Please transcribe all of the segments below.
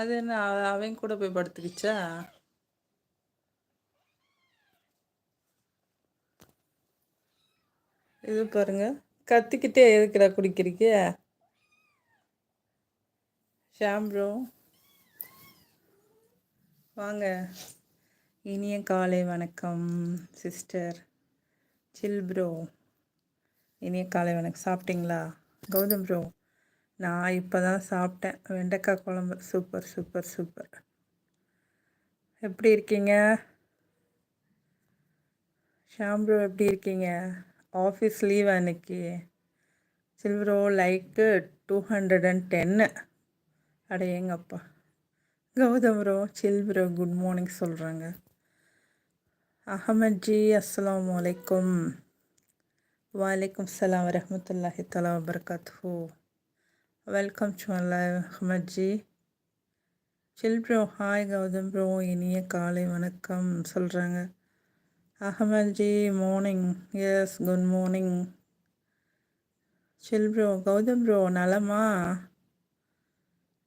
அது என்ன அவன் கூட போய் படுத்துக்கிச்சா? இது பாருங்க, கத்திக்கிட்டே எதுக்குடா குடிக்கிறீங்க? ஷாம் ப்ரோ வாங்க. இனிய காலை வணக்கம் சிஸ்டர். சில் ப்ரோ இனிய காலை வணக்கம். சாப்பிட்டீங்களா? கௌதம் ப்ரோ நான் இப்போ தான் சாப்பிட்டேன். வெண்டைக்காய் குழம்பு. Super super super. எப்படி இருக்கீங்க? ஷாம் ப்ரோ எப்படி இருக்கீங்க? ஆஃபீஸ் லீவ் அன்னைக்கு. Chill bro like 210. அடையேங்கப்பா. Gautam bro chill bro good morning சொல்கிறாங்க. அஹமத் ஜி அஸ்ஸலாமு அலைக்கும். வலைக்கும் சலாம் வரஹ்மத்துல்லாஹி தஆலா வபரகாத்துஹு. Welcome to live Ahmad ji. Chill bro hi. Gautham bro இனிய காலை வணக்கம் சொல்கிறாங்க. Ahmad ji morning. Yes good morning. Chill bro Gautham bro நலமா?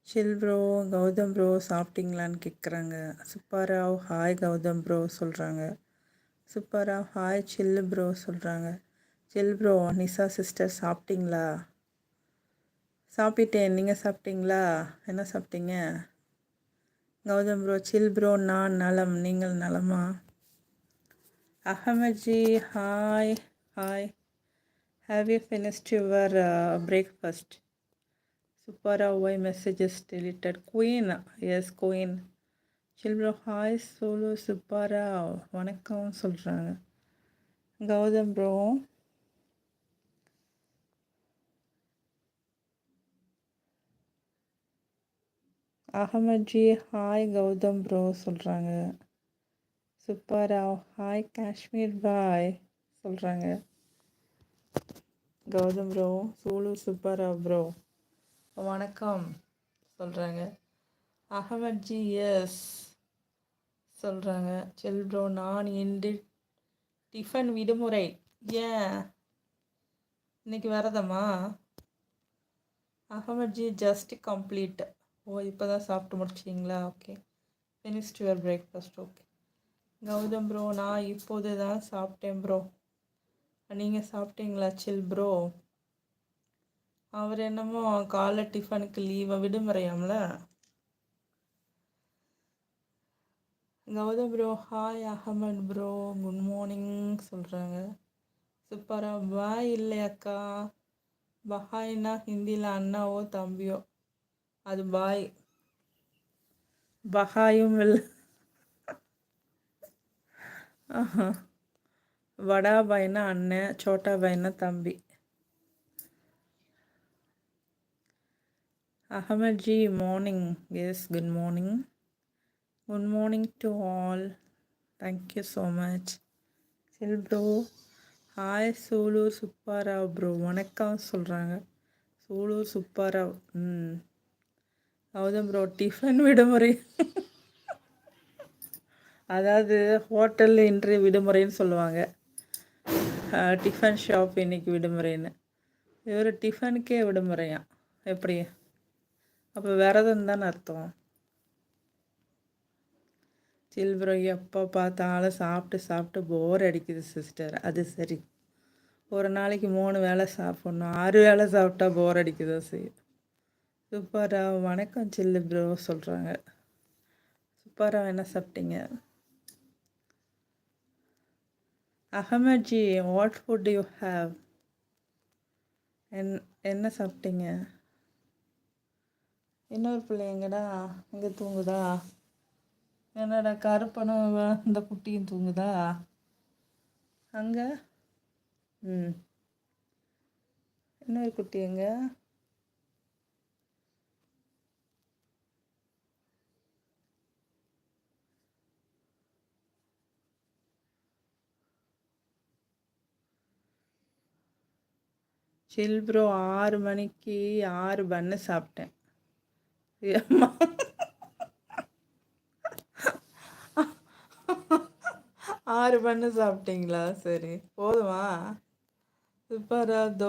சில் ப்ரோ கௌதம் ப்ரோ சாப்பிட்டீங்களான்னு கேட்குறாங்க. சூப்பராவ் ஹாய் கௌதம் ப்ரோ சொல்கிறாங்க. சூப்பராவ் ஹாய் சில்லு ப்ரோ சொல்கிறாங்க. சில் ப்ரோ நிசா சிஸ்டர் சாப்பிட்டீங்களா? சாப்பிட்டேன். நீங்கள் சாப்பிட்டீங்களா? என்ன சாப்பிட்டீங்க? கௌதம் ப்ரோ சில் ப்ரோ நான் நலம். நீங்கள் நலமா? Ahmad ji hi hi. Have you finished your breakfast? சூப்பராவ் why messages deleted. Queen yes queen. Chill bro hi solo சூப்பராவ் வணக்கம் சொல்கிறாங்க. Gautam bro Ahmad ji hi Gautham bro சொல்கிறாங்க. சூப்பராவ் ஹாய் காஷ்மீர் பாய் சொல்கிறாங்க. கௌதம் ப்ரோ சூலு சூப்பராவ் ப்ரோ வணக்கம் சொல்கிறாங்க. அகமத் ஜி எஸ் சொல்கிறாங்க. சில் ப்ரோ நான் இன்று டிஃபன் விடுமுறை. ஏன் இன்னைக்கு வரதம்மா? Ahmad ji just complete. ஓ இப்போ தான் சாப்பிட்டு முடிச்சிங்களா? Okay. Finished your breakfast. Okay. Gautam bro நான் இப்போது தான் சாப்பிட்டேன் ப்ரோ. நீங்கள் சாப்பிட்டீங்களா சில் ப்ரோ? அவர் என்னமோ காலை டிஃபனுக்கு லீவை விடுமுறையாம்ல. Gautam bro hi Ahmad bro good morning சொல்கிறாங்க. சூப்பராக பாய் இல்லையாக்கா? பஹாய்னா ஹிந்தியில் அண்ணாவோ தம்பியோ, அது பாய். பஹாயும் இல்லை. வடா பாய்னா அண்ணன், சோட்டா பாய்னா தம்பி. Ahmad ji morning. Yes good morning. Good morning to all. Thank you so much. Chill bro hi Sulur சூப்பராவ் ப்ரோ வணக்கம் சொல்கிறாங்க. சூலூர் சூப்பராவ். கௌதம் ப்ரோ டிஃபன் விடுமுறை. அதாவது ஹோட்டலில் இன்று விடுமுறைன்னு சொல்லுவாங்க. டிஃபன் ஷாப் இன்னைக்கு விடுமுறைன்னு. இவர் டிஃபனுக்கே விடுமுறையா? எப்படி? அப்போ விரதம் தானே அர்த்தம். சில் ப்ரோ எப்போ பார்த்தாலும் சாப்பிட்டு சாப்பிட்டு போர் அடிக்குது சிஸ்டர். அது சரி, ஒரு நாளைக்கு 3 வேளை சாப்பிட்ணும். 6 வேளை சாப்பிட்டா போர் அடிக்குதோ சரி. சூப்பராக வணக்கம் சில்லு ப்ரோ சொல்கிறாங்க. சூப்பராக என்ன சாப்பிட்டீங்க? Ahmad ji what food you have? என்ன சாப்பிட்டீங்க? இன்னொரு பிள்ளைங்கடா இங்கே தூங்குதா? என்னடா கருப்பனும் இந்த குட்டியும் தூங்குதா அங்கே? இன்னொரு குட்டி எங்க? சில் ப்ரோ 6 மணிக்கு 6 பன்னு சாப்பிட்டேன். 6 பன்னு சாப்பிட்டீங்களா? சரி போதுமா? சூப்பராக